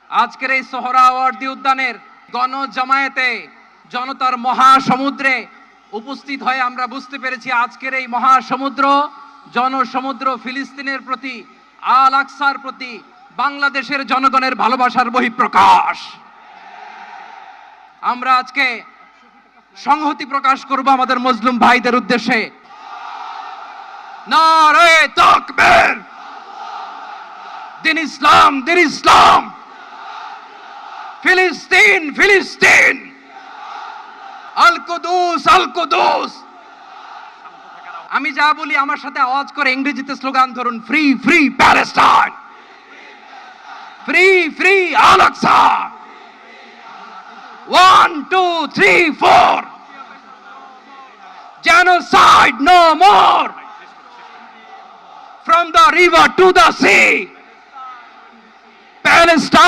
আজকের এই সোহরাওয়ার্দী উদ্যানের গণজামায়াতে জনতার মহাসমুদ্রে উপস্থিত হয়ে আমরা বুঝতে পেরেছি আজকের এই মহাসমুদ্র জনসমুদ্র ফিলিস্তিনের প্রতি আল আকসার প্রতি বাংলাদেশের জনগণের ভালোবাসার বহিঃপ্রকাশ। আমরা আজকে সংহতি প্রকাশ করব আমাদের মুসলিম ভাইদের উদ্দেশ্যে। নারে তাকবীর, দিন ইসলাম, দিন ইসলাম, ফিলিস্তিন, ফিলিস্তিন, আল কুদুস, আল কুদুস। আমি যা বলি আমার সাথে আওয়াজ করে ইংরেজিতে স্লোগান ধরুন, free free Palestine, free free Al Aqsa. 1 2 3 4, genocide no more, from the river to the sea, Palestine